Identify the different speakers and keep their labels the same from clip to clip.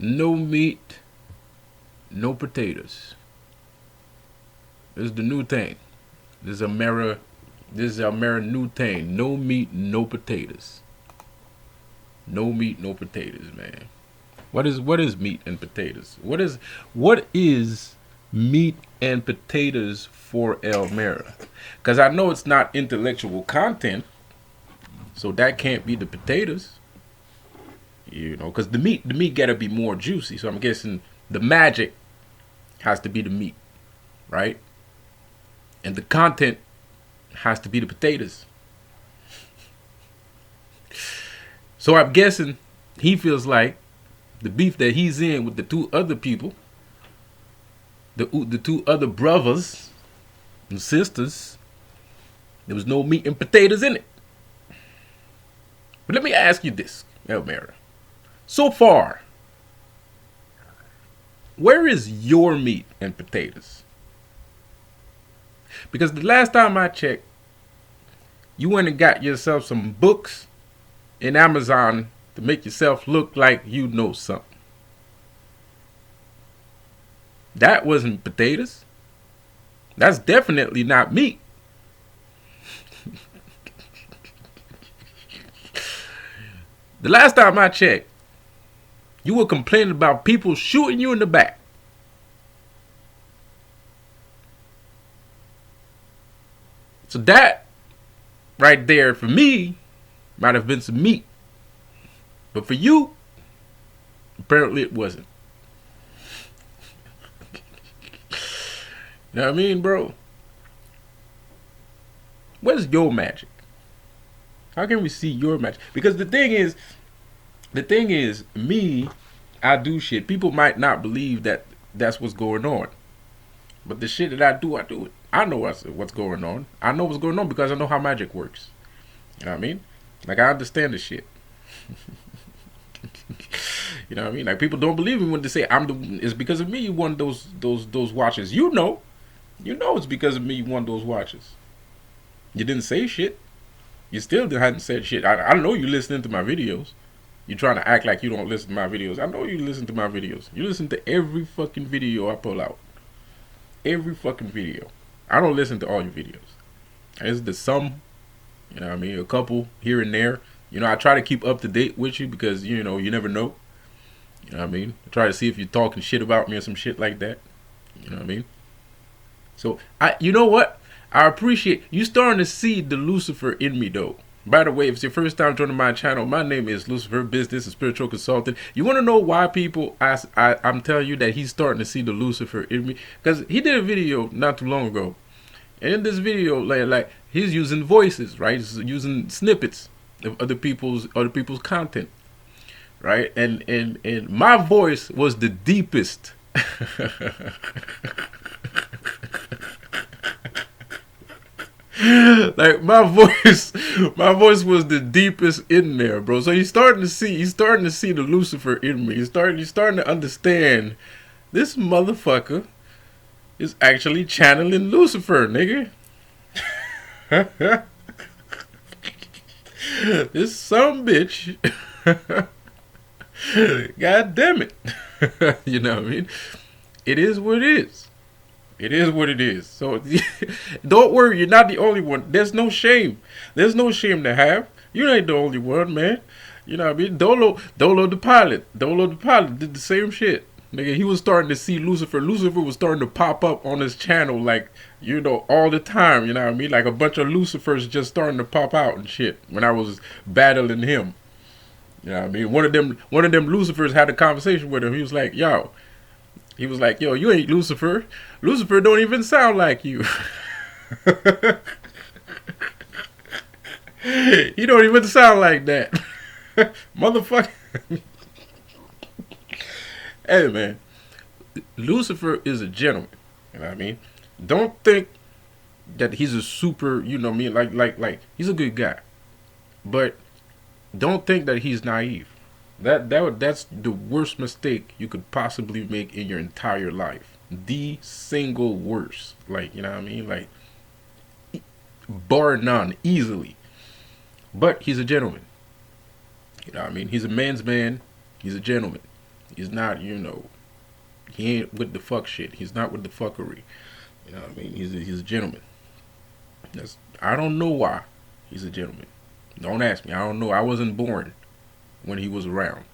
Speaker 1: No meat, no potatoes. This is the new thing. This is Amera. This is Amera new thing. No meat, no potatoes. No meat, no potatoes, man. What is meat and potatoes? What is meat and potatoes for Elmera? Because I know it's not intellectual content, so that can't be the potatoes. Because the meat gotta be more juicy. So I'm guessing the magic has to be the meat, right? And the content has to be the potatoes. So I'm guessing he feels like the beef that he's in with the two other people, the two other brothers and sisters, there was no meat and potatoes in it. But let me ask you this, Elmera. So far, where is your meat and potatoes? Because the last time I checked, you went and got yourself some books in Amazon to make yourself look like you know something. That wasn't potatoes. That's definitely not meat. The last time I checked, you were complaining about people shooting you in the back. So that right there for me might have been some meat. But for you, apparently it wasn't. You know what I mean, bro? Where's your magic? How can we see your magic? Because the thing is, me, I do shit. People might not believe that that's what's going on. But the shit that I do it. I know what's going on. I know what's going on because I know how magic works. You know what I mean? Like, I understand the shit. You know what I mean? Like, people don't believe me when they say it's because of me you won those watches. You know it's because of me you won those watches. You didn't say shit. You still hadn't said shit. I know you listening to my videos. You trying to act like you don't listen to my videos. I know you listen to my videos. You listen to every fucking video I pull out. Every fucking video. I don't listen to all your videos. It's the some, you know what I mean, a couple here and there. I try to keep up to date with you because, you never know. You know what I mean? I try to see if you're talking shit about me or some shit like that. You know what I mean? So, you know what? I appreciate you starting to see the Lucifer in me, though. By the way, if it's your first time joining my channel, my name is Lucifer Business and Spiritual Consultant. You want to know why people I'm telling you that he's starting to see the Lucifer in me? Because he did a video not too long ago. And in this video, like he's using voices, right? He's using snippets of other people's content, right? And my voice was the deepest. Like my voice was the deepest in there, bro. So he's starting to see the Lucifer in me. He's starting to understand this motherfucker is actually channeling Lucifer, nigga. This some bitch. God damn it. You know what I mean? It is what it is. It is what it is. So don't worry, you're not the only one. There's no shame. There's no shame to have. You ain't the only one, man. You know what I mean? Dolo the pilot. Dolo the pilot did the same shit. Nigga, he was starting to see Lucifer. Lucifer was starting to pop up on his channel like, all the time. You know what I mean? Like a bunch of Lucifers just starting to pop out and shit when I was battling him. You know what I mean? One of them Lucifers had a conversation with him. He was like, yo, you ain't Lucifer. Lucifer don't even sound like you. He don't even sound like that. Motherfucker. Hey, man. Lucifer is a gentleman. You know what I mean? Don't think that he's a super, like he's a good guy. But don't think that he's naive. That's the worst mistake you could possibly make in your entire life. The single worst. Like, you know what I mean? Like, bar none, easily. But he's a gentleman. You know what I mean? He's a man's man. He's a gentleman. He's not, he ain't with the fuck shit. He's not with the fuckery. You know what I mean? He's a gentleman. I don't know why he's a gentleman. Don't ask me. I don't know. I wasn't born when he was around.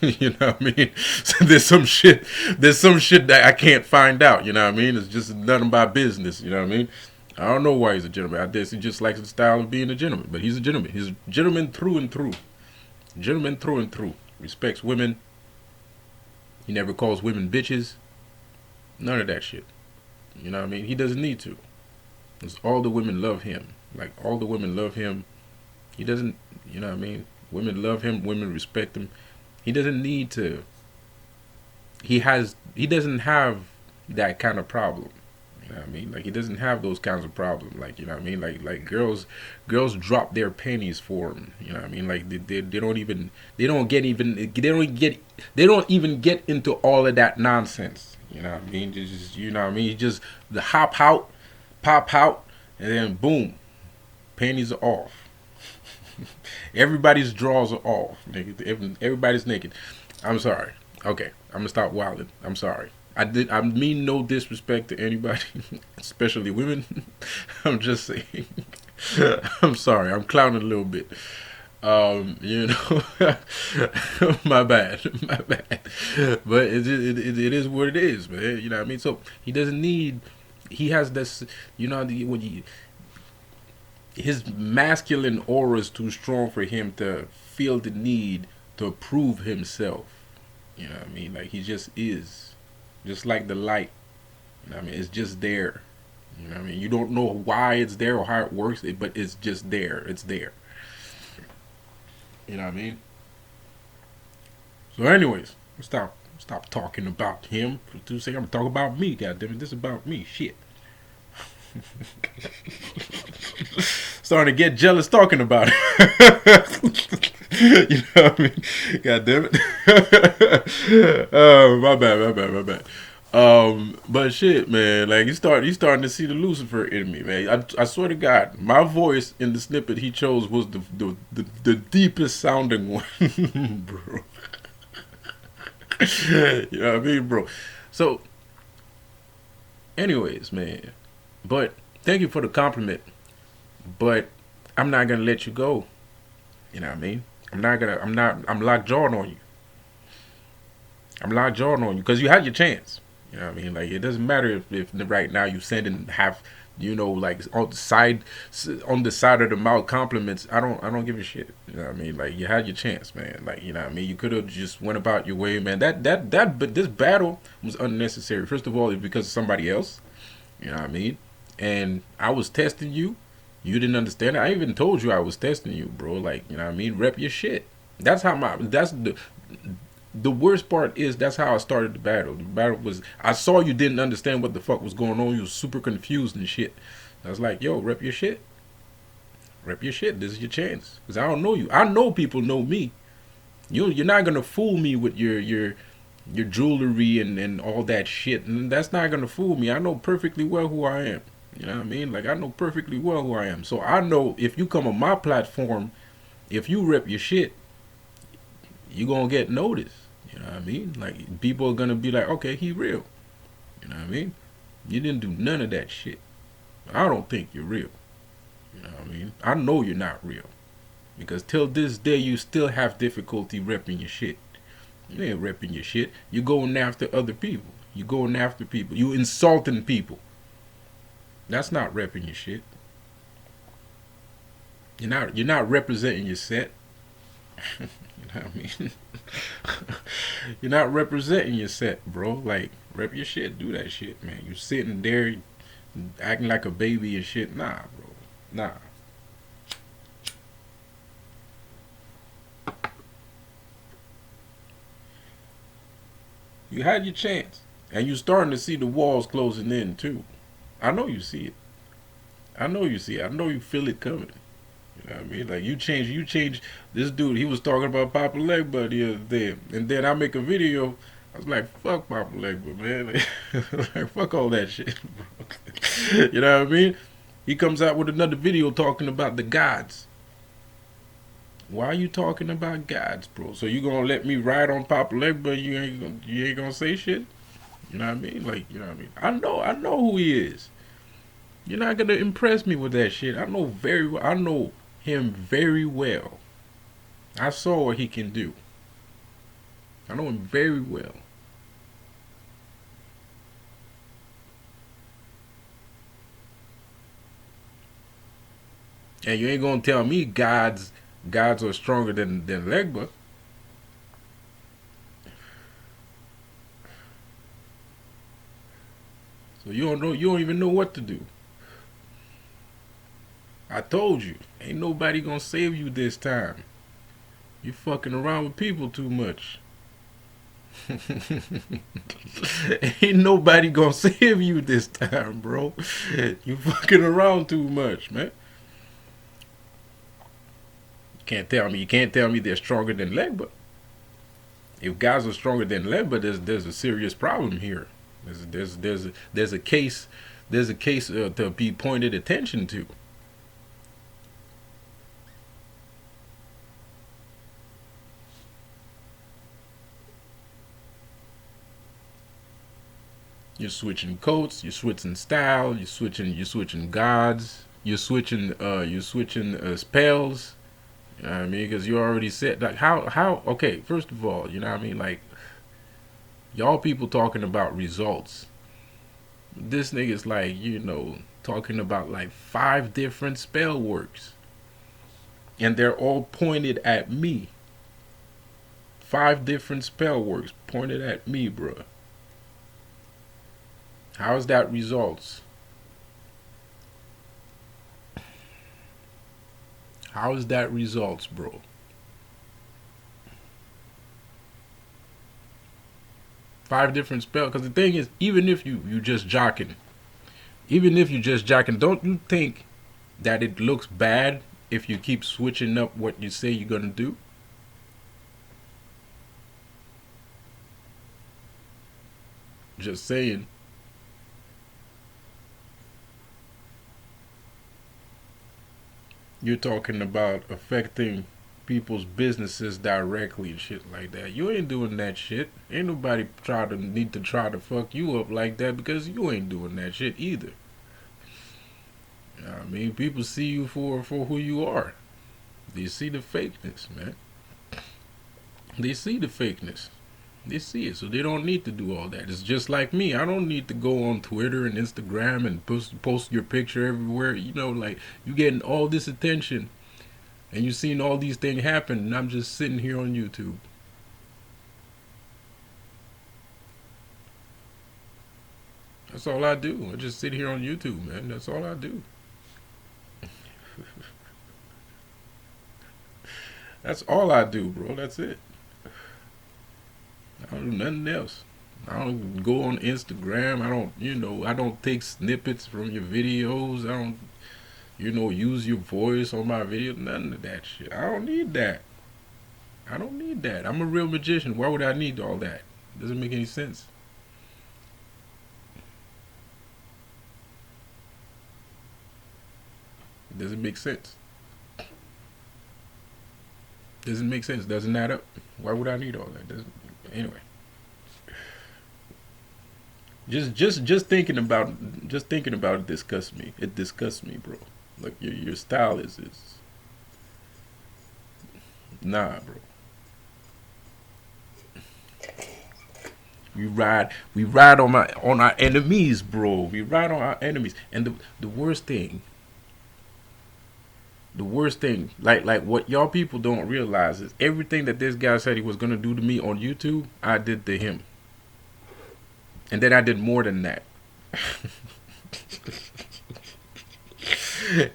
Speaker 1: You know what I mean? So there's some shit. There's some shit that I can't find out. You know what I mean? It's just none of my business. You know what I mean? I don't know why he's a gentleman. I guess he just likes the style of being a gentleman. But he's a gentleman. He's a gentleman through and through. Gentleman through and through. Respects women. He never calls women bitches. None of that shit. You know what I mean? He doesn't need to. Because all the women love him. Like, all the women love him. He doesn't, you know what I mean? Women love him. Women respect him. He doesn't need to. He doesn't have that kind of problem. You know what I mean? Like, he doesn't have those kinds of problems. Like, you know what I mean? Like girls drop their panties for him. You know what I mean? Like, they don't even get into all of that nonsense. You know what I mean? Just, you know what I mean? Just the hop out, pop out, and then boom, panties are off. Everybody's drawers are off. Everybody's naked. I'm sorry. Okay, I'm gonna stop wilding. I'm sorry. I mean no disrespect to anybody, especially women. I'm just saying. I'm sorry. I'm clowning a little bit. You know, my bad. But it is what it is, man. You know what I mean? So he doesn't need. He has this. You know, his masculine aura is too strong for him to feel the need to prove himself. You know what I mean? Like, he just is. Just like the light. You know what I mean? It's just there. You know what I mean? You don't know why it's there or how it works, but it's just there. It's there. You know what I mean? So anyways, stop talking about him. To say I'm talking about me, goddammit. This is about me. Shit. Starting to get jealous talking about it. You know what I mean? God damn it. My bad. But shit, man, like, you starting to see the Lucifer in me, man. I swear to God, my voice in the snippet he chose was the deepest sounding one, bro. You know what I mean, bro? So, anyways, man. But thank you for the compliment. But I'm not gonna let you go. You know what I mean? I'm lockjawed on you. I'm lockjawed on you because you had your chance. You know what I mean? Like, it doesn't matter if right now you sending half, like on the side of the mouth compliments. I don't give a shit. You know what I mean? Like, you had your chance, man. Like, you know what I mean? You could have just went about your way, man. But this battle was unnecessary. First of all, it's because of somebody else. You know what I mean? And I was testing you. You didn't understand it. I even told you I was testing you, bro. Like, you know what I mean? Rep your shit. That's the worst part is that's how I started the battle. The battle was, I saw you didn't understand what the fuck was going on. You was super confused and shit. I was like, yo, rep your shit. Rep your shit. This is your chance. Because I don't know you. I know people know me. You're not going to fool me with your jewelry and all that shit. And that's not going to fool me. I know perfectly well who I am. You know what I mean? Like, I know perfectly well who I am. So I know if you come on my platform, if you rep your shit, you going to get noticed. You know what I mean? Like, people are going to be like, okay, he real. You know what I mean? You didn't do none of that shit. I don't think you're real. You know what I mean? I know you're not real. Because till this day, you still have difficulty repping your shit. You ain't repping your shit. You're going after other people. You're going after people. You insulting people. That's not repping your shit. You're not representing your set. You know what I mean? You're not representing your set, bro. Like, rep your shit. Do that shit, man. You sitting there acting like a baby and shit. Nah, bro. Nah. You had your chance. And you're starting to see the walls closing in, too. I know you see it. I know you see it. I know you feel it coming. You know what I mean? Like, you change. This dude, he was talking about Papa Legba the other day. And then I make a video. I was like, fuck Papa Legba, man. Like, fuck all that shit, bro. You know what I mean? He comes out with another video talking about the gods. Why are you talking about gods, bro? So you gonna let me ride on Papa Legba? You ain't gonna say shit? You know what I mean? Like, you know what I mean? I know who he is. You're not gonna impress me with that shit. I know very well. I know him very well. I saw what he can do. I know him very well. And you ain't gonna tell me gods are stronger than Legba. So you don't know. You don't even know what to do. I told you, ain't nobody gonna save you this time. You fucking around with people too much. Ain't nobody gonna save you this time, bro. You fucking around too much, man. You can't tell me they're stronger than Legba. If guys are stronger than Legba, there's a serious problem here. There's a case to be pointed attention to. You're switching coats, you're switching style, you're switching gods, you're switching spells. You know what I mean? Because you already said like how okay. First of all, you know what I mean? Like y'all people talking about results. This nigga's like talking about like 5 different spell works, and they're all pointed at me. 5 different spell works pointed at me, bruh. How's that results? How is that results, bro? 5 different spells. Because the thing is, even if you just jocking, don't you think that it looks bad if you keep switching up what you say you're gonna do? Just saying. You're talking about affecting people's businesses directly and shit like that. You ain't doing that shit. Ain't nobody need to try to fuck you up like that because you ain't doing that shit either. You know what I mean, people see you for who you are. They see the fakeness, man. They see the fakeness. They see it, so they don't need to do all that. It's just like me. I don't need to go on Twitter and Instagram and post your picture everywhere. Like you getting all this attention, and you seeing all these things happen, and I'm just sitting here on YouTube. That's all I do. I just sit here on YouTube, man. That's all I do. That's all I do, bro. That's it. I don't do nothing else. I don't go on Instagram. I don't take snippets from your videos. I don't, use your voice on my video. None of that shit. I don't need that. I don't need that. I'm a real magician. Why would I need all that? Doesn't make any sense. It doesn't make sense. Doesn't make sense. Doesn't add up. Why would I need all that? Anyway. Just thinking about it disgusts me. It disgusts me, bro. Like your style is nah, bro. We ride on our enemies, bro. We ride on our enemies, and the worst thing, like what y'all people don't realize is everything that this guy said he was gonna do to me on YouTube, I did to him, and then I did more than that.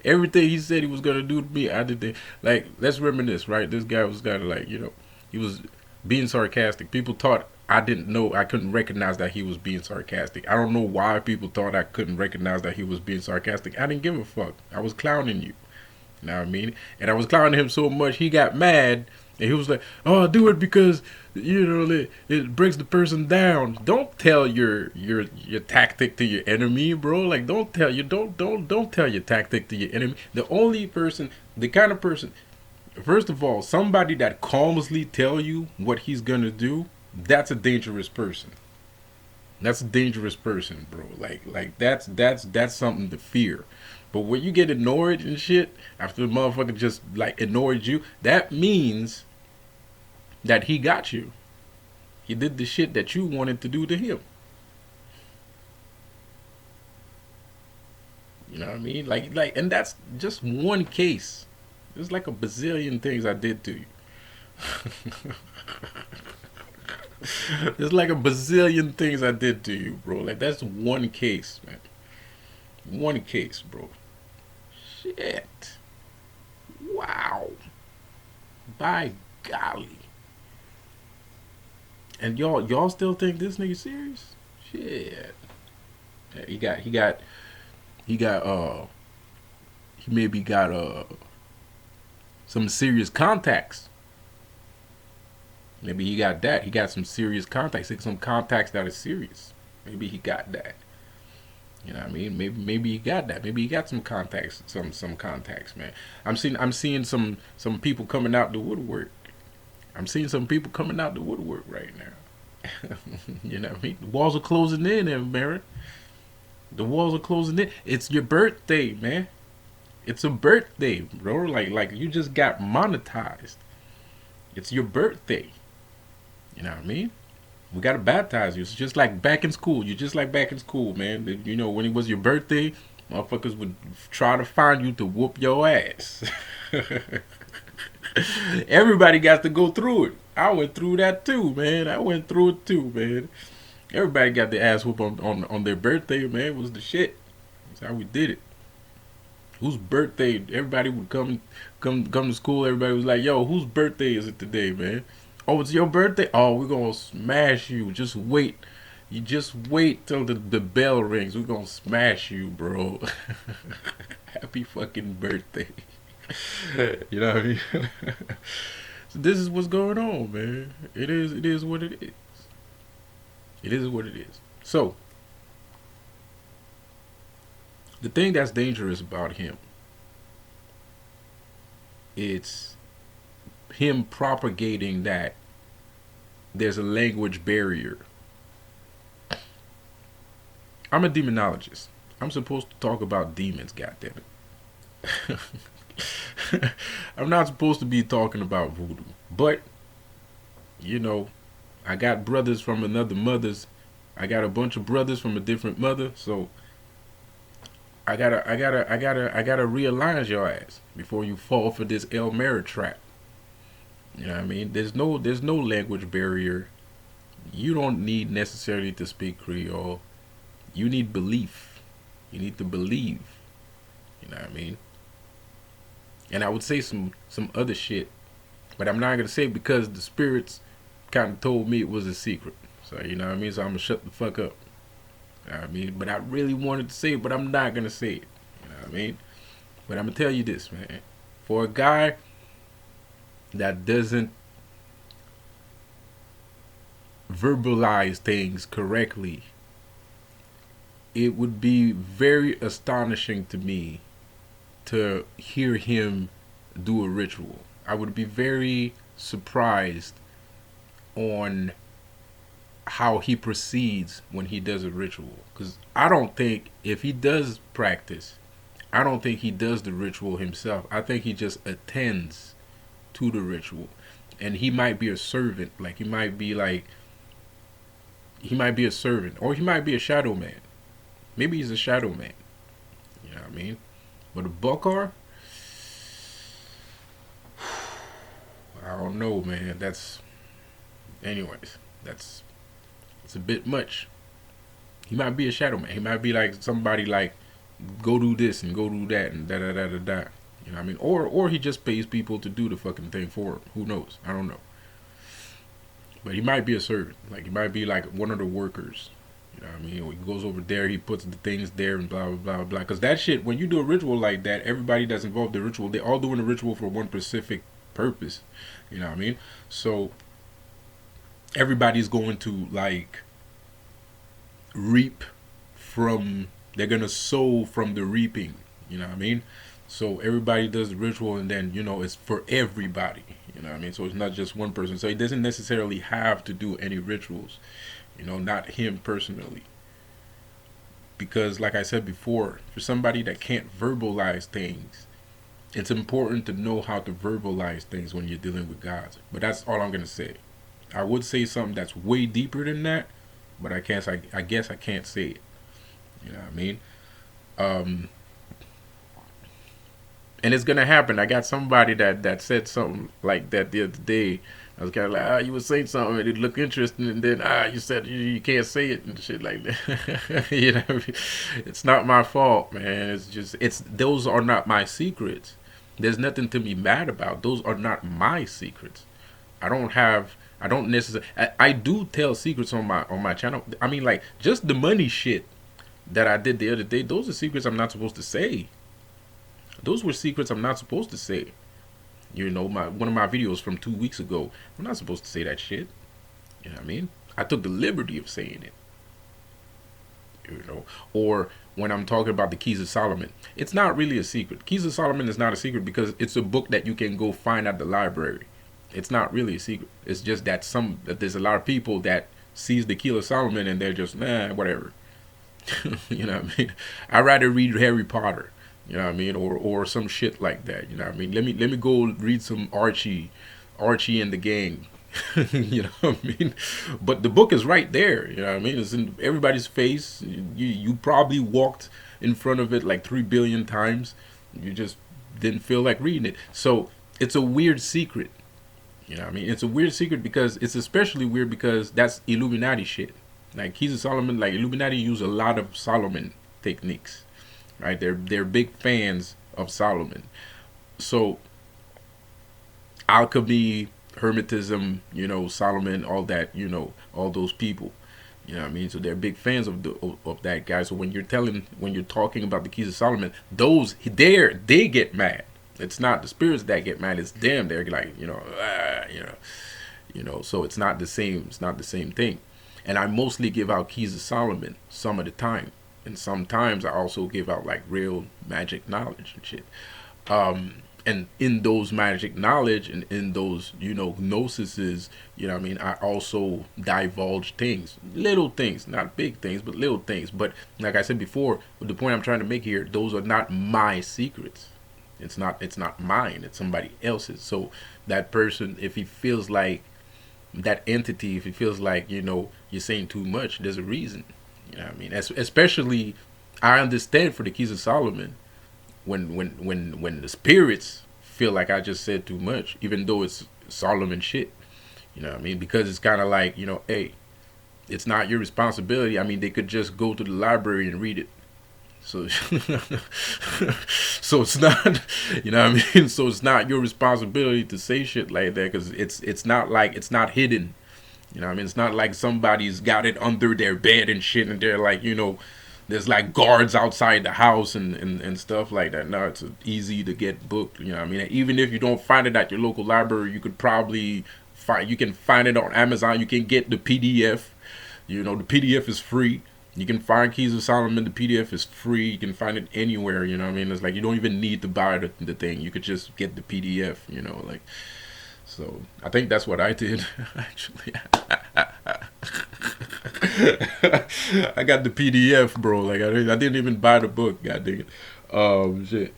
Speaker 1: Everything he said he was gonna do to me, I did. Like, let's reminisce, right? This guy was kind of like, he was being sarcastic. People thought I didn't know, I couldn't recognize that he was being sarcastic. I don't know why people thought I couldn't recognize that he was being sarcastic. I didn't give a fuck. I was clowning you. You know what I mean? And I was clowning him so much, he got mad. And he was like, "Oh, do it because it breaks the person down." Don't tell your tactic to your enemy, bro. Like, don't tell your tactic to your enemy. The only person, the kind of person, First of all, somebody that calmly tell you what he's gonna do, that's a dangerous person. That's a dangerous person, bro. Like that's something to fear. But when you get annoyed and shit after the motherfucker just like annoyed you, that means that he got you. He did the shit that you wanted to do to him. You know what I mean? And that's just one case. There's like a bazillion things I did to you. There's like a bazillion things I did to you, bro. Like that's one case, man. One case, bro. Shit. Wow. By golly. And y'all still think this nigga serious? Shit. Yeah, he maybe got some serious contacts. Maybe he got that. He got some serious contacts. Some contacts that are serious. Maybe he got that. You know what I mean? Maybe he got that. Maybe he got some contacts. Some contacts, man. I'm seeing some people coming out the woodwork. I'm seeing some people coming out the woodwork right now. You know what I mean? The walls are closing in, Mary. The walls are closing in. It's your birthday, man. It's a birthday, bro. Like you just got monetized. It's your birthday. You know what I mean? We gotta baptize you. It's just like back in school. You're just like back in school, man. You know, when it was your birthday, motherfuckers would try to find you to whoop your ass. Everybody got to go through it. I went through that too, man. I went through it too, man. Everybody got their ass whooped on their birthday, man. It was the shit. That's how we did it. Whose birthday? Everybody would come to school. Everybody was like, "Yo, whose birthday is it today, man?" "Oh, it's your birthday. Oh, we're gonna smash you. Just wait. You just wait till the bell rings. We're gonna smash you, bro." Happy fucking birthday. You know what I mean? So this is what's going on, man. It is what it is. It is what it is. So the thing that's dangerous about him, it's him propagating that there's a language barrier. I'm a demonologist. I'm supposed to talk about demons, goddammit. I'm not supposed to be talking about voodoo. But, you know, I got brothers from another mother's. I got a bunch of brothers from a different mother, so I gotta realign your ass before you fall for this El Mara trap. You know what I mean? There's no language barrier. You don't need necessarily to speak Creole. You need belief. You need to believe. You know what I mean? And I would say some other shit, but I'm not gonna say it because the spirits kind of told me it was a secret. So you know what I mean? So I'm gonna shut the fuck up. You know what I mean? But I really wanted to say it, but I'm not gonna say it. You know what I mean? But I'm gonna tell you this, man. For a guy that doesn't verbalize things correctly, it would be very astonishing to me to hear him do a ritual. I would be very surprised on how he proceeds when he does a ritual. Because I don't think if he does practice, I don't think he does the ritual himself. I think he just attends to the ritual. And he might be a servant. Like he might be a servant. Or he might be a shadow man. Maybe he's a shadow man. You know what I mean? But a Bokar, I don't know, man. Anyways, it's a bit much. He might be a shadow man. He might be like somebody like, go do this and go do that and da da da da da. You know what I mean? Or he just pays people to do the fucking thing for him. Who knows? I don't know. But he might be a servant. Like he might be like one of the workers. You know what I mean? He goes over there, he puts the things there and blah, blah, blah, blah. Because that shit, when you do a ritual like that, everybody that's involved in the ritual, they're all doing the ritual for one specific purpose. You know what I mean? So, everybody's going to, like, reap from, they're going to sow from the reaping. You know what I mean? So everybody does the ritual, and then it's for everybody. You know what I mean? So it's not just one person. So he doesn't necessarily have to do any rituals. Not him personally. Because, like I said before, for somebody that can't verbalize things, it's important to know how to verbalize things when you're dealing with God. But that's all I'm gonna say. I would say something that's way deeper than that, but I guess I can't say it. You know what I mean? Um, and it's gonna happen. I got somebody that said something like that the other day. I was kind of like, you were saying something, and it looked interesting, and then you said you can't say it and shit like that. It's not my fault, man. It's just those are not my secrets. There's nothing to be mad about. Those are not my secrets. I don't necessarily. I do tell secrets on my channel. I mean, like just the money shit that I did the other day. Those are secrets I'm not supposed to say. Those were secrets I'm not supposed to say. My one of my videos from 2 weeks ago. I'm not supposed to say that shit. You know what I mean? I took the liberty of saying it. Or when I'm talking about the Keys of Solomon, it's not really a secret. Keys of Solomon is not a secret because it's a book that you can go find at the library. It's not really a secret. It's just that there's a lot of people that sees the Keys of Solomon and they're just whatever. You know what I mean? I'd rather read Harry Potter. You know what I mean, or some shit like that. You know what I mean. Let me go read some Archie and the Gang. You know what I mean. But the book is right there. You know what I mean. It's in everybody's face. You probably walked in front of it like 3 billion times. You just didn't feel like reading it. So it's a weird secret. You know what I mean. It's a weird secret because it's especially weird because that's Illuminati shit. Like Keys of Solomon, like Illuminati use a lot of Solomon techniques. Right, they're big fans of Solomon. So alchemy, hermetism, Solomon, all that, all those people. You know what I mean? So they're big fans of that guy. So when you're talking about the Keys of Solomon, they get mad. It's not the spirits that get mad. It's them. They're like, So it's not the same. It's not the same thing. And I mostly give out Keys of Solomon some of the time. And sometimes I also give out like real magic knowledge and shit. And in those magic knowledge and in those, gnosises, what I mean, I also divulge things, little things, not big things, but little things. But like I said before, the point I'm trying to make here, those are not my secrets. It's not mine. It's somebody else's. So that person, if he feels like that entity, if he feels like, you're saying too much, there's a reason. You know what I mean? Especially, I understand for the Keys of Solomon, when the spirits feel like I just said too much, even though it's Solomon shit. You know what I mean? Because it's kind of like, hey, it's not your responsibility. I mean, they could just go to the library and read it. So, so it's not, you know what I mean? So it's not your responsibility to say shit like that because it's not hidden. You know what I mean? It's not like somebody's got it under their bed and shit and they're like, there's like guards outside the house and stuff like that. No, it's easy to get booked. You know what I mean? Even if you don't find it at your local library, you could probably you can find it on Amazon. You can get the PDF. The PDF is free. You can find Keys of Solomon. The PDF is free. You can find it anywhere. You know what I mean? It's like you don't even need to buy the thing. You could just get the PDF. So I think that's what I did actually. I got the PDF, bro. Like I didn't even buy the book. God dang it. Shit.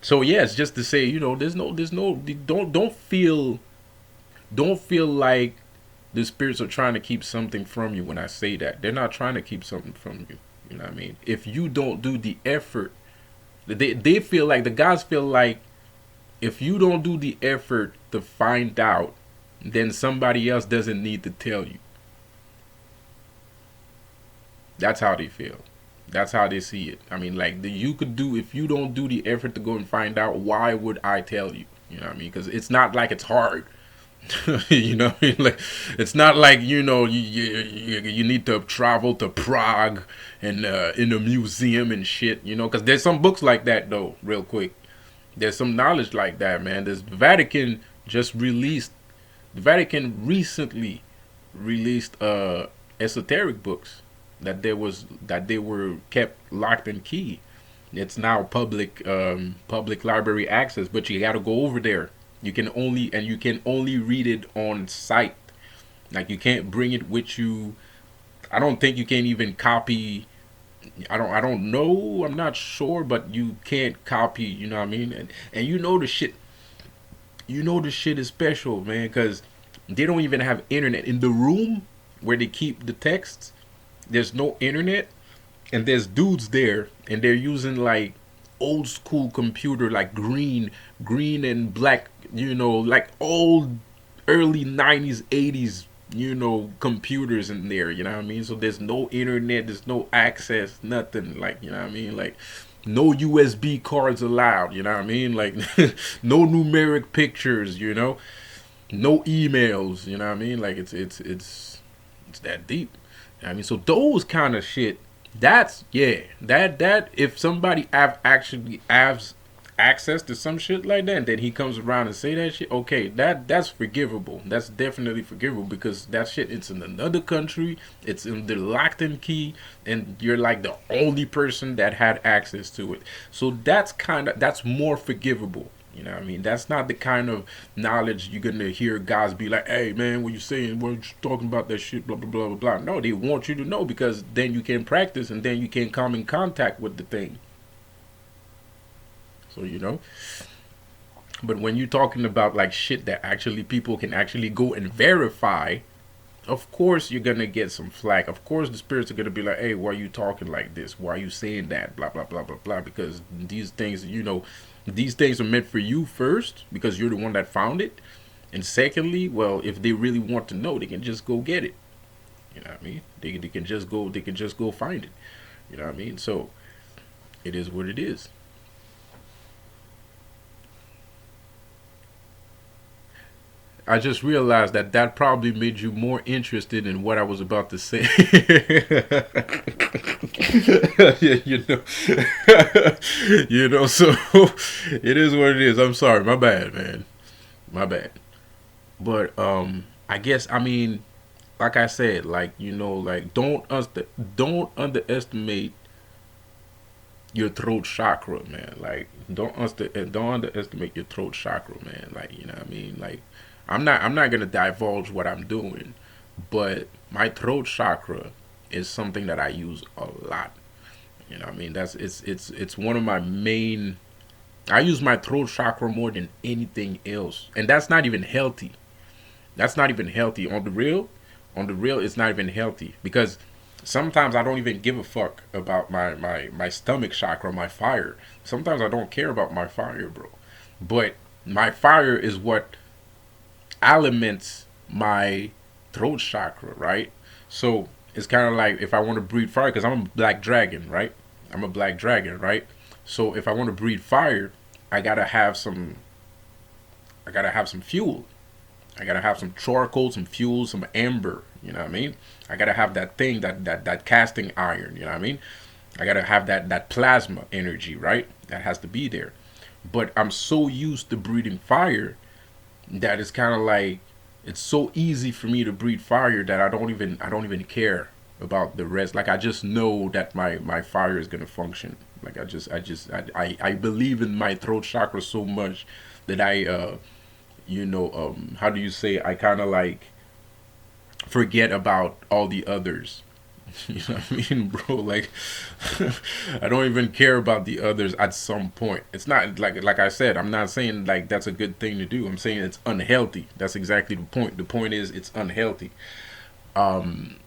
Speaker 1: So yeah, it's just to say, there's no, don't feel like the spirits are trying to keep something from you when I say that. They're not trying to keep something from you. You know what I mean? If you don't do the effort, they feel like, the gods feel like, if you don't do the effort to find out, then somebody else doesn't need to tell you. That's how they feel. That's how they see it. I mean, like, you could do, if you don't do the effort to go and find out, why would I tell you? You know what I mean? Because it's not like it's hard. You know what I mean? Like, it's not like, you need to travel to Prague and in a museum and shit, because there's some books like that, though, real quick. There's some knowledge like that, man. The Vatican recently released esoteric books that they were kept locked and key. It's now public library access, but you got to go over there. You can only read it on site. Like you can't bring it with you. I don't think you can even copy. I don't know. I'm not sure, but you can't copy. You know what I mean? And you know the shit. You know the shit is special, man, because they don't even have internet in the room where they keep the texts. There's no internet, and there's dudes there, and they're using like old school computer, like green and black, like old early 90s 80s, computers in there, you know what I mean? So there's no internet, there's no access, nothing, like, you know what I mean? Like no USB cards allowed, you know what I mean? Like no numeric pictures, no emails, you know what I mean? Like it's that deep. I mean, so those kind of shit, that's yeah, that if somebody actually has access to some shit like that, and then he comes around and say that shit, okay, that's forgivable. That's definitely forgivable because that shit, it's in another country, it's in the locked in key, and you're like the only person that had access to it. So that's more forgivable. You know what I mean? That's not the kind of knowledge you're gonna hear guys be like, "Hey man, what you saying? What you talking about that shit?" Blah blah blah blah blah. No, they want you to know because then you can practice and then you can come in contact with the thing. So but when you're talking about like shit that actually people can actually go and verify, of course you're gonna get some flack. Of course the spirits are gonna be like, "Hey, why are you talking like this? Why are you saying that? Blah blah blah blah blah." Because these things are meant for you first because you're the one that found it, and secondly, well, if they really want to know, they can just go get it. You know what I mean? They can just go. They can just go find it. You know what I mean? So it is what it is. I just realized that probably made you more interested in what I was about to say. Yeah, so it is what it is. I'm sorry, my bad, man, my bad. But I guess I mean, like I said, like like don't underestimate your throat chakra, man. Like don't underestimate your throat chakra, man. Like you know what I mean. Like I'm not gonna divulge what I'm doing, but my throat chakra is something that I use a lot. You know what I mean? It's one of my main. I use my throat chakra more than anything else, and that's not even healthy. That's not even healthy on the real. On the real, it's not even healthy because sometimes I don't even give a fuck about my stomach chakra, my fire. Sometimes I don't care about my fire, bro. But my fire is what aliments my throat chakra, right? So it's kind of like if I want to breathe fire, because I'm a black dragon, right? I'm a black dragon, right? So if I want to breathe fire, I gotta have some. I gotta have some fuel. I gotta have some charcoal, some fuel, some amber. You know what I mean? I gotta have that thing, that casting iron. You know what I mean? I gotta have that plasma energy, right? That has to be there. But I'm so used to breathing fire that it's kind of like it's so easy for me to breathe fire that I don't even care about the rest. Like I just know that my fire is gonna function. Like I believe in my throat chakra so much that how do you say, I kind of like forget about all the others. You know what I mean, bro? Like, I don't even care about the others at some point. It's not like I said. I'm not saying like that's a good thing to do. I'm saying it's unhealthy. That's exactly the point. The point is it's unhealthy. Um,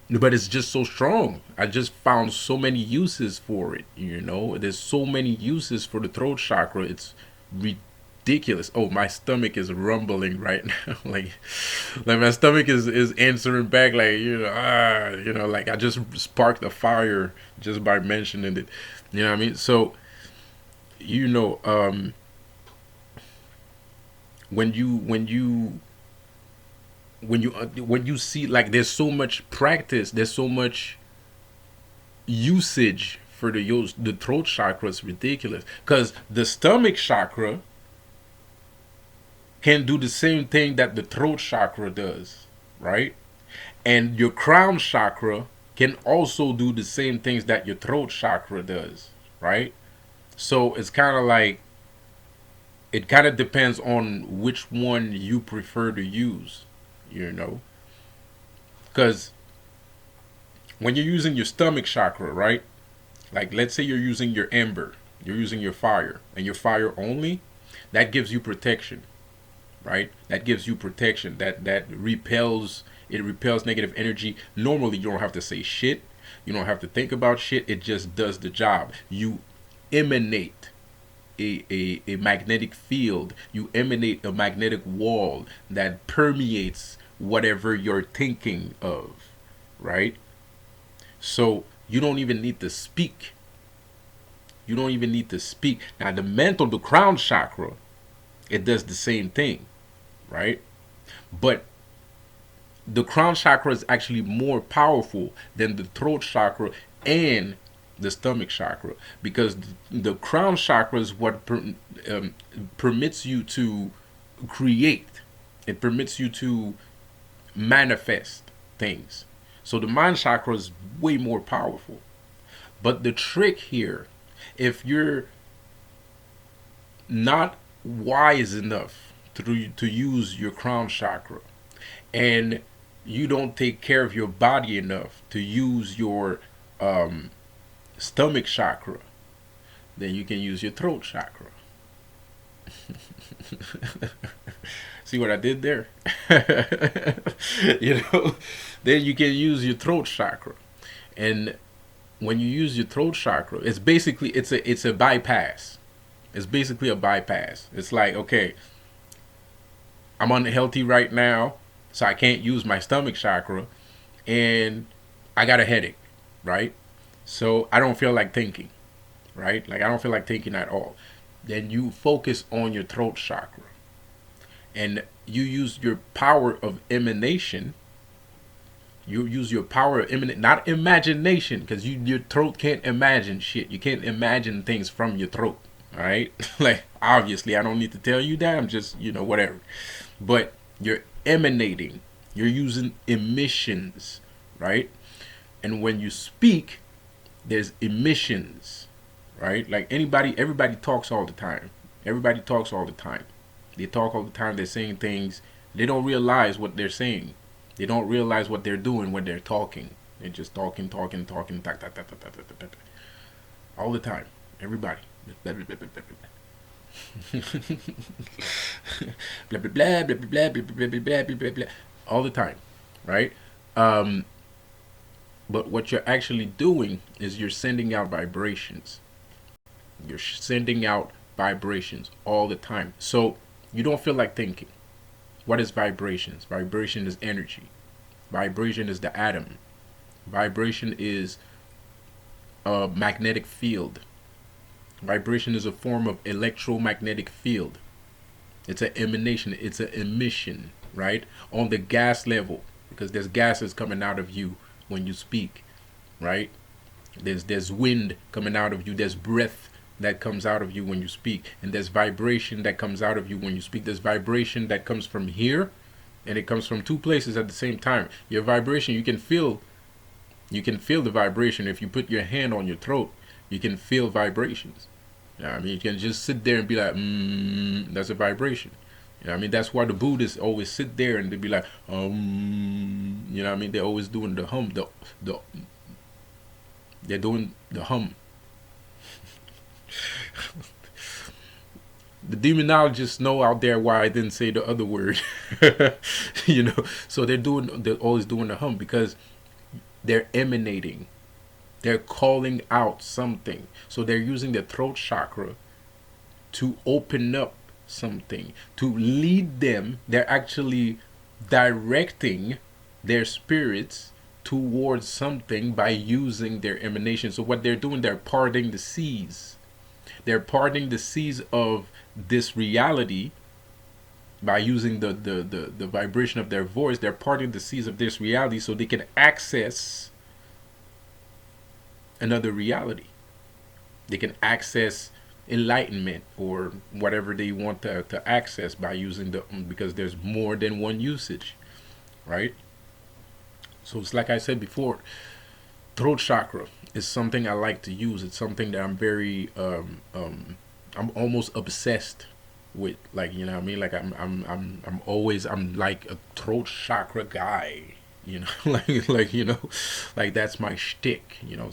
Speaker 1: but it's just so strong. I just found so many uses for it. There's so many uses for the throat chakra. It's ridiculous. Oh, my stomach is rumbling right now. like my stomach is answering back. Like like I just sparked a fire just by mentioning it. You know what I mean? So you know, when you see like there's so much practice, there's so much usage for the throat chakra is ridiculous because the stomach chakra can do the same thing that the throat chakra does, right? And your crown chakra can also do the same things that your throat chakra does, right? So it's kind of like, it kind of depends on which one you prefer to use, you know? Because when you're using your stomach chakra, right? Like, let's say you're using your ember, you're using your fire, and your fire only, that gives you protection, right? That gives you protection. That repels, it repels negative energy. Normally, you don't have to say shit. You don't have to think about shit. It just does the job. You emanate a magnetic field. You emanate a magnetic wall that permeates whatever you're thinking of, right? So you don't even need to speak. You don't even need to speak. Now, the mental, the crown chakra, it does the same thing, right? But the crown chakra is actually more powerful than the throat chakra and the stomach chakra, because the crown chakra is what permits you to create. It permits you to manifest things. So the mind chakra is way more powerful. But the trick here, if you're not wise enough to use your crown chakra, and you don't take care of your body enough to use your stomach chakra, then you can use your throat chakra. See what I did there? you know, then you can use your throat chakra. And when you use your throat chakra, it's a bypass. It's basically a bypass. It's like, okay, I'm unhealthy right now, so I can't use my stomach chakra, and I got a headache, right? So I don't feel like thinking, right? Like, I don't feel like thinking at all. Then you focus on your throat chakra, and you use your power of emanation. You use your power of emanate, not imagination, because your throat can't imagine shit. You can't imagine things from your throat. All right, like, obviously I don't need to tell you that. I'm just, whatever. But you're emanating. You're using emissions, right? And when you speak, there's emissions, right? Like, everybody talks all the time. Everybody talks all the time. They talk all the time. They're saying things. They don't realize what they're saying. They don't realize what they're doing when they're talking. They're just talking, all the time. Everybody. Blah, blah, blah, blah, blah, blah, blah, blah, blah, blah, blah, blah, blah, blah, blah, blah, all the time, right? But what you're actually doing is you're sending out vibrations. You're sending out vibrations all the time. So you don't feel like thinking. What is vibrations? Vibration is energy. Vibration is the atom. Vibration is a magnetic field. Vibration is a form of electromagnetic field. It's an emanation. It's an emission, right? On the gas level, because there's gases coming out of you when you speak, right? There's wind coming out of you. There's breath that comes out of you when you speak, and there's vibration that comes out of you when you speak. There's vibration that comes from here, and it comes from two places at the same time. Your vibration, you can feel the vibration. If you put your hand on your throat, you can feel vibrations. I mean, you can just sit there and be like, that's a vibration. I mean, that's why the Buddhists always sit there and they be like, I mean, they're always doing the hum, they're doing the hum. The demonologists know out there why I didn't say the other word. So they're always doing the hum, because they're emanating. They're calling out something. So they're using the throat chakra to open up something, to lead them. They're actually directing their spirits towards something by using their emanation. So what they're doing, they're parting the seas. They're parting the seas of this reality by using the vibration of their voice. They're parting the seas of this reality so they can access another reality. They can access enlightenment or whatever they want to access by using because there's more than one usage, right? So it's like I said before, throat chakra is something I like to use. It's something that I'm very I'm almost obsessed with. Like, you know what I mean? Like I'm always, I'm like a throat chakra guy. You know, like you know, like that's my shtick. You know,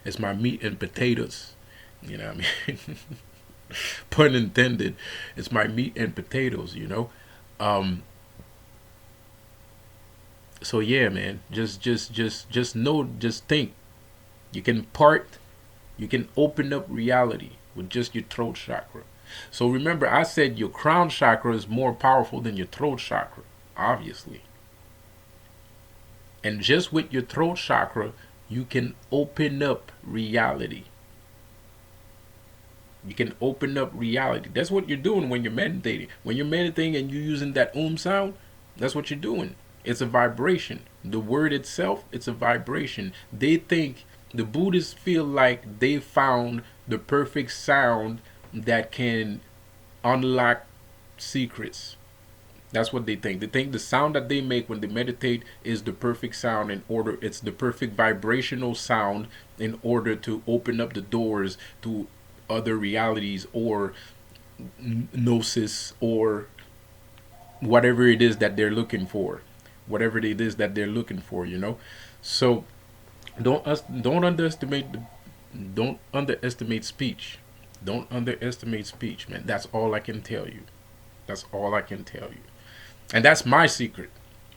Speaker 1: it's my meat and potatoes. You know what I mean? Pun intended. It's my meat and potatoes. You know. Um, so yeah, man. Just know. Just think. You can part. You can open up reality with just your throat chakra. So remember, I said your crown chakra is more powerful than your throat chakra, obviously. And just with your throat chakra, you can open up reality. You can open up reality. That's what you're doing when you're meditating. When you're meditating and you're using that sound, that's what you're doing. It's a vibration. The word itself, it's a vibration. They think, the Buddhists feel like they found the perfect sound that can unlock secrets. That's what they think. They think the sound that they make when they meditate is the perfect sound in order, it's the perfect vibrational sound in order to open up the doors to other realities or gnosis or whatever it is that they're looking for. Whatever it is that they're looking for, you know? So don't underestimate don't underestimate speech. Don't underestimate speech, man. That's all I can tell you. That's all I can tell you. And that's my secret,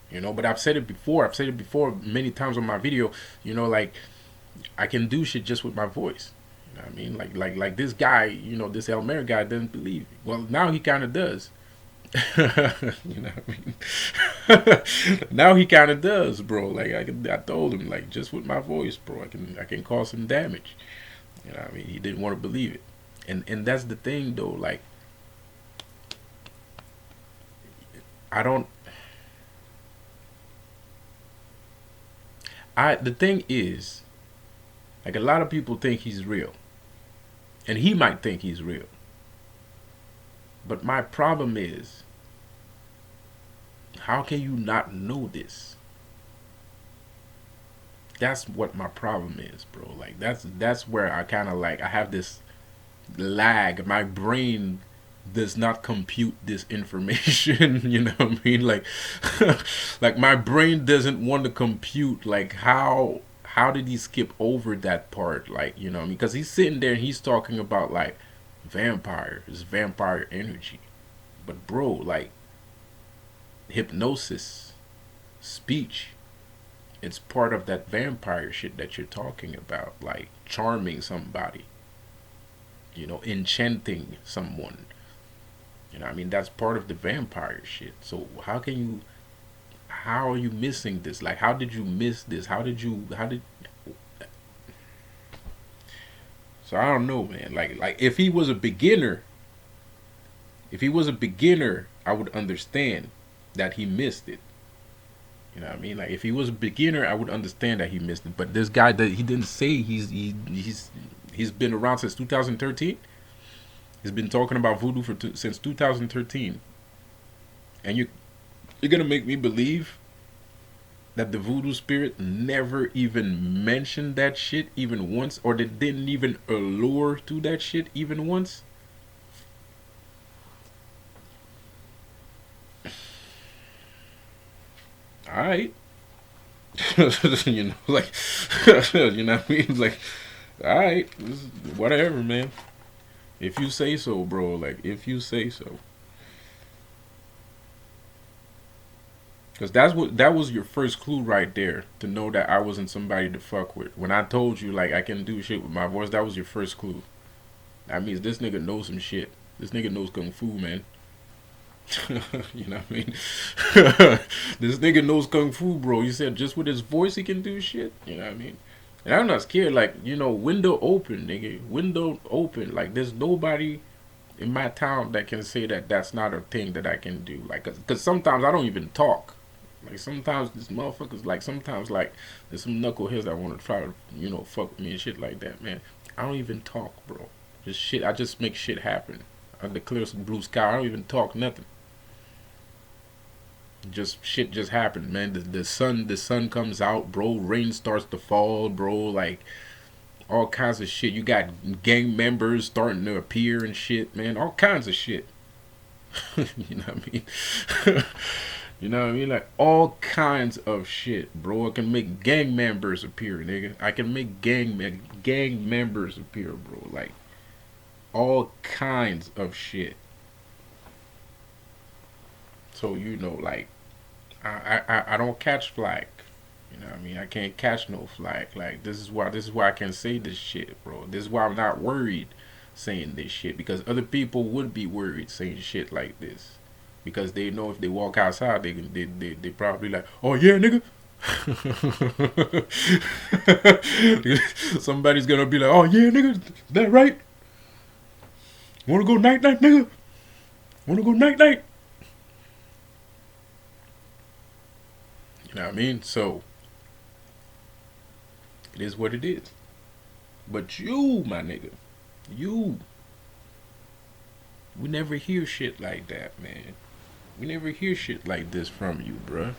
Speaker 1: you know. But I've said it before. I've said it before many times on my video. You know, like I can do shit just with my voice. You know what I mean? Like this guy, you know, this Elmer guy doesn't believe me. Well, now he kind of does. You know what I mean? Now he kind of does, bro. Like I told him, like just with my voice, bro, I can cause some damage. You know what I mean? He didn't want to believe it, and that's the thing though. Like I don't. The thing is, like a lot of people think he's real, and he might think he's real. But my problem is, how can you not know this? That's what my problem is, bro. Like that's where I kind of like I have this lag. My brain does not compute this information. You know what I mean? Like, like my brain doesn't want to compute like how did he skip over that part? Like, you know what I mean? Because he's sitting there and he's talking about like vampires, vampire energy. But bro, like hypnosis, speech, it's part of that vampire shit that you're talking about, like charming somebody, you know, enchanting someone. You know, I mean, that's part of the vampire shit. So how are you missing this? Like, how did you miss this? So I don't know, man. Like if he was a beginner, I would understand that he missed it. You know what I mean? Like if he was a beginner, I would understand that he missed it. But this guy that he didn't say he's been around since 2013. He's been talking about voodoo since 2013, and you're gonna make me believe that the voodoo spirit never even mentioned that shit even once, or they didn't even allure to that shit even once. All right. You know, like, you know what I mean? Like, all right, whatever, man. If you say so, bro. Like, if you say so. Because that was your first clue right there to know that I wasn't somebody to fuck with. When I told you like I can do shit with my voice, that was your first clue. That means this nigga knows some shit. This nigga knows kung fu, man. You know what I mean? This nigga knows kung fu, bro. You said just with his voice he can do shit. You know what I mean? And I'm not scared. Like, you know, window open, nigga. Window open. Like, there's nobody in my town that can say that that's not a thing that I can do. Like, cause sometimes I don't even talk. Like sometimes this motherfuckers, like sometimes like there's some knuckleheads that want to try to, you know, fuck with me and shit like that, man. I don't even talk, bro. Just shit. I just make shit happen. I declare some blue sky. I don't even talk nothing. Just shit just happened, man. The sun comes out, bro. Rain starts to fall, bro. Like all kinds of shit. You got gang members starting to appear and shit, man. All kinds of shit. You know what I mean? You know what I mean? Like all kinds of shit, bro. I can make gang members appear, nigga. I can make gang members appear, bro. Like all kinds of shit. So you know, like I don't catch flag. You know what I mean? I can't catch no flag. Like this is why I can say this shit, bro. This is why I'm not worried saying this shit because other people would be worried saying shit like this because they know if they walk outside they probably like, oh yeah, nigga. Somebody's gonna be like, oh yeah, nigga, that right? Wanna go night night, nigga? Wanna go night night? You know what I mean? So it is what it is. But you, my nigga, you, we never hear shit like that, man. We never hear shit like this from you, bruh.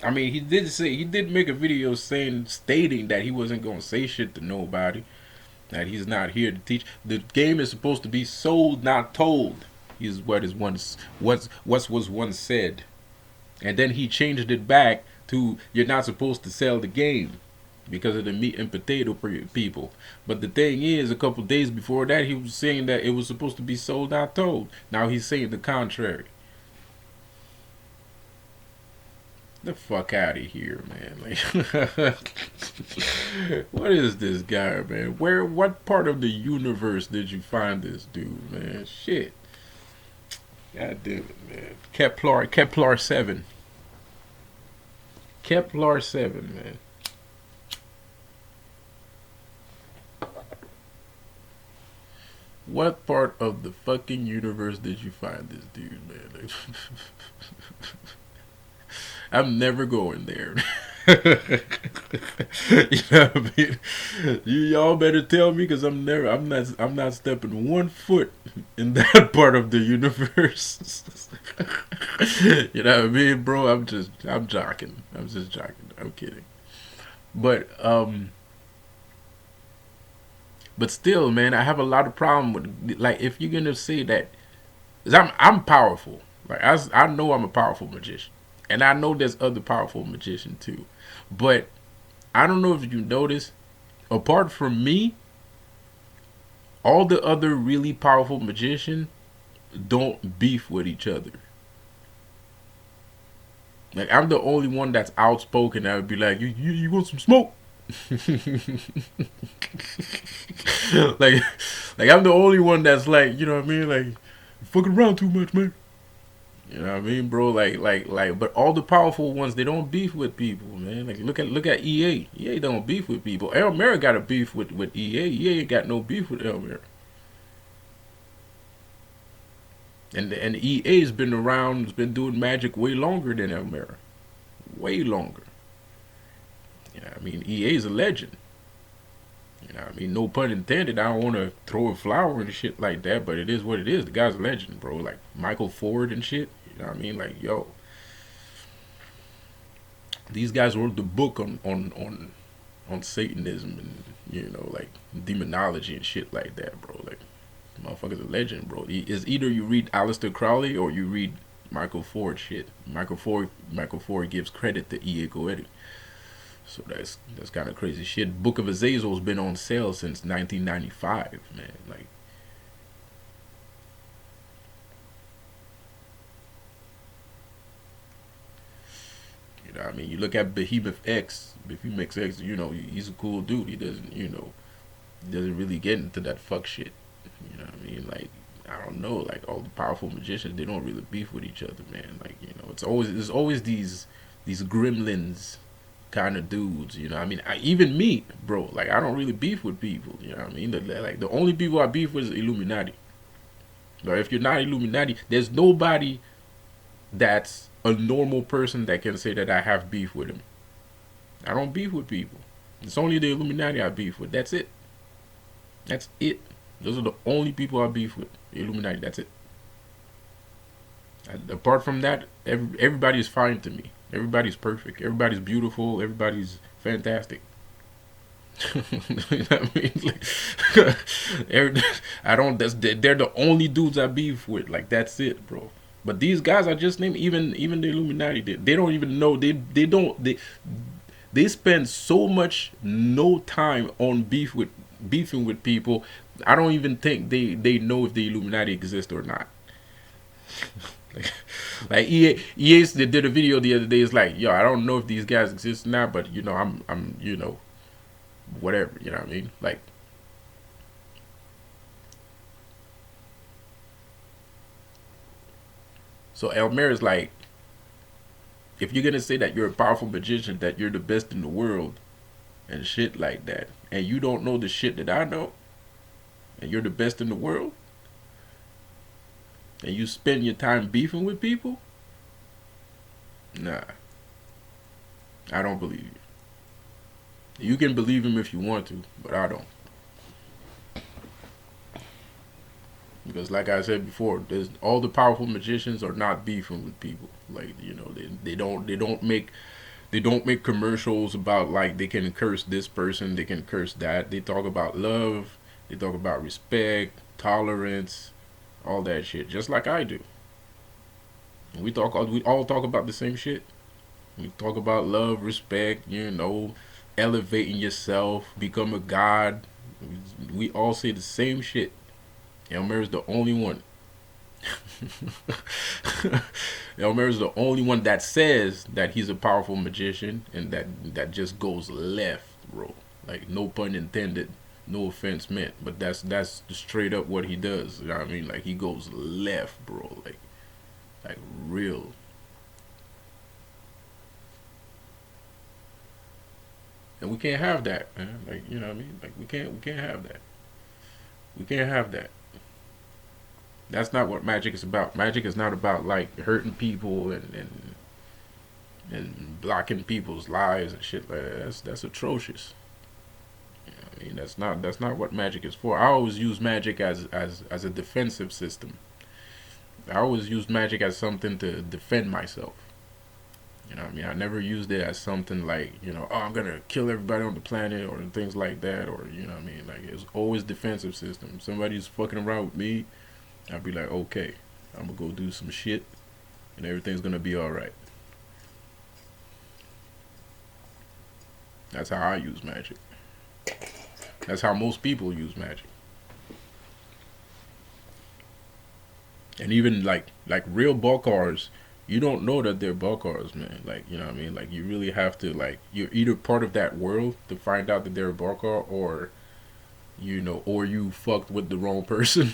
Speaker 1: I mean, he did make a video stating that he wasn't gonna say shit to nobody, that he's not here to teach. The game is supposed to be sold, not told. Is what is once what was once said, and then he changed it back to you're not supposed to sell the game because of the meat and potato people. But the thing is, a couple days before that, he was saying that it was supposed to be sold, not told. Now he's saying the contrary. The fuck out of here, man. Like, what is this guy, man? What part of the universe did you find this dude, man? Shit. God damn it, man. Kepler 7. Kepler 7, man. What part of the fucking universe did you find this dude, man? I'm never going there. You know what I mean? Y'all better tell me because I'm not stepping 1 foot in that part of the universe. You know what I mean, bro? I'm joking. I'm just joking. I'm kidding. But still, man, I have a lot of problem with, like, if you're gonna say that, 'cause I'm powerful. Like I know I'm a powerful magician, and I know there's other powerful magicians too. But I don't know if you notice, apart from me, all the other really powerful magicians don't beef with each other. Like I'm the only one that's outspoken that would be like, you want some smoke? like like I'm the only one that's like, you know what I mean, like fucking around too much, man. You know what I mean, bro? Like but all the powerful ones, they don't beef with people, man. Like look at EA. EA don't beef with people. Elmera got a beef with EA. EA ain't got no beef with Elmera. And EA's been around, has been doing magic way longer than Elmera. Way longer. You know what I mean? EA's a legend. You know what I mean? No pun intended. I don't want to throw a flower and shit like that, but it is what it is. The guy's a legend, bro. Like Michael Ford and shit. You know what I mean? Like, yo, these guys wrote the book on Satanism and, you know, like demonology and shit like that, bro. Like, motherfucker's a legend, bro. It's either you read Aleister Crowley or you read Michael Ford shit. Michael Ford gives credit to E.A. Goetti. So that's kind of crazy shit. Book of Azazel's been on sale since 1995, man. Like, you know what I mean? You look at Behemoth X, you know, he's a cool dude. He doesn't, you know, doesn't really get into that fuck shit. You know what I mean? Like, I don't know, like all the powerful magicians, they don't really beef with each other, man. Like, you know, there's always these gremlins kind of dudes, you know. I mean, even me, bro. Like, I don't really beef with people. You know what I mean? Like the only people I beef with is Illuminati. But if you're not Illuminati, there's nobody that's a normal person that can say that I have beef with him. I don't beef with people. It's only the Illuminati I beef with. That's it. That's it. Those are the only people I beef with. The Illuminati. That's it. Apart from that, everybody's fine to me. Everybody's perfect. Everybody's beautiful. Everybody's fantastic. You know what I mean? Like, I don't. They're the only dudes I beef with. Like that's it, bro. But these guys I just named, even the Illuminati, they don't even know. They don't. They spend so much no time on beefing with people. I don't even think they know if the Illuminati exist or not. like, like EA did a video the other day. It's like, yo, I don't know if these guys exist or not, but I'm whatever. You know what I mean? Like, so Elmer is like, if you're gonna say that you're a powerful magician, that you're the best in the world, and shit like that, and you don't know the shit that I know, and you're the best in the world, and you spend your time beefing with people, nah, I don't believe you. You can believe him if you want to, but I don't. Because like I said before, there's all the powerful magicians are not beefing with people. Like, they don't make commercials about like they can curse this person, they can curse that. They talk about love, they talk about respect, tolerance, all that shit, just like I do. We all talk about the same shit. We talk about love, respect, elevating yourself, become a god. We all say the same shit. Elmer is the only one. Elmer is the only one that says that he's a powerful magician, and that just goes left, bro. Like, no pun intended, no offense meant, but that's straight up what he does. You know what I mean? Like, he goes left, bro. Like real. And we can't have that, man. Like, you know what I mean? Like, we can't have that. We can't have that. That's not what magic is about. Magic is not about like hurting people and blocking people's lives and shit like that. That's atrocious. I mean, that's not what magic is for. I always use magic as a defensive system. I always use magic as something to defend myself. You know what I mean? I never used it as something like, oh, I'm gonna kill everybody on the planet or things like that, or you know what I mean? Like, it's always defensive system. If somebody's fucking around with me, I'd be like, okay, I'm gonna go do some shit, and everything's gonna be all right. That's how I use magic. That's how most people use magic. And even like real Balkars, you don't know that they're Balkars, man. Like, you know what I mean? Like, you really have to, like, you're either part of that world to find out that they're a Balkar, or you fucked with the wrong person.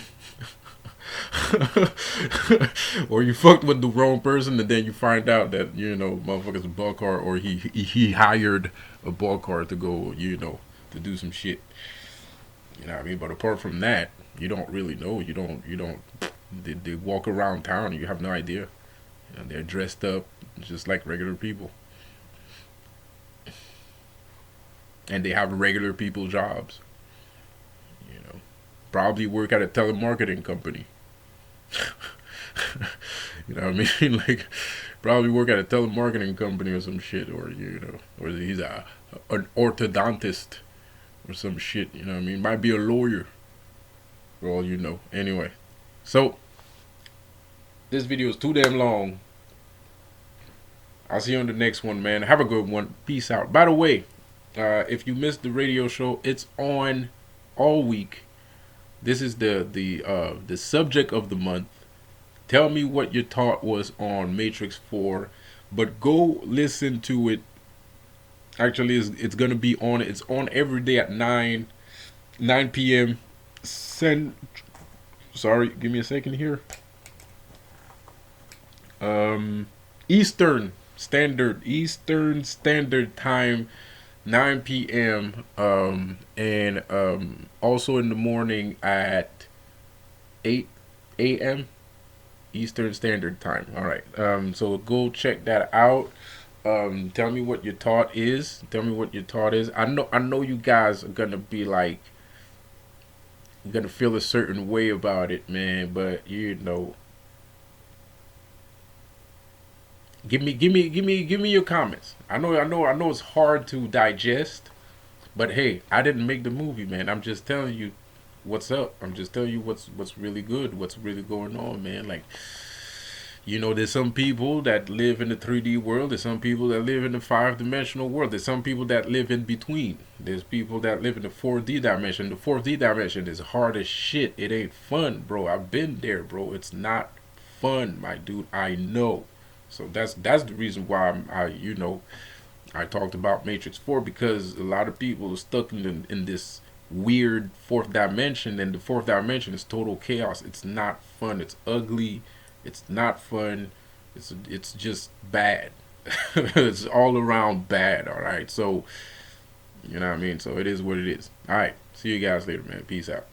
Speaker 1: Or you fucked with the wrong person, and then you find out that motherfucker's a Balkar, or he hired a Balkar to go, to do some shit. You know what I mean? But apart from that, you don't really know. You don't. They walk around town, and you have no idea. They're dressed up just like regular people, and they have regular people jobs. You know, probably work at a telemarketing company. You know what I mean? Like, probably work at a telemarketing company or some shit, or he's an orthodontist or some shit. You know what I mean? Might be a lawyer, for all you know. Anyway, so this video is too damn long. I'll see you on the next one, man. Have a good one. Peace out. By the way, if you missed the radio show, it's on all week. This is the subject of the month. Tell me what your thought was on Matrix 4, but go listen to it. Actually, it's gonna be on. It's on every day at 9 p.m. Sorry, give me a second here. Eastern Standard Time, 9 p.m. And also in the morning at 8 a.m. Eastern Standard Time. All right. So go check that out. Tell me what your thought is. I know you guys are gonna be like, you're gonna feel a certain way about it, man. But Give me your comments. I know it's hard to digest, but hey, I didn't make the movie, man. I'm just telling you what's up. I'm just telling you what's really good, what's really going on, man. Like, there's some people that live in the 3D world. There's some people that live in the five-dimensional world. There's some people that live in between. There's people that live in the 4D dimension. The 4D dimension is hard as shit. It ain't fun, bro. I've been there, bro. It's not fun, my dude. I know. So that's the reason why I talked about Matrix 4, because a lot of people are stuck in this weird fourth dimension, and the fourth dimension is total chaos. It's not fun. It's ugly. It's not fun. It's just bad. It's all around bad. All right. So you know what I mean. So it is what it is. All right. See you guys later, man. Peace out.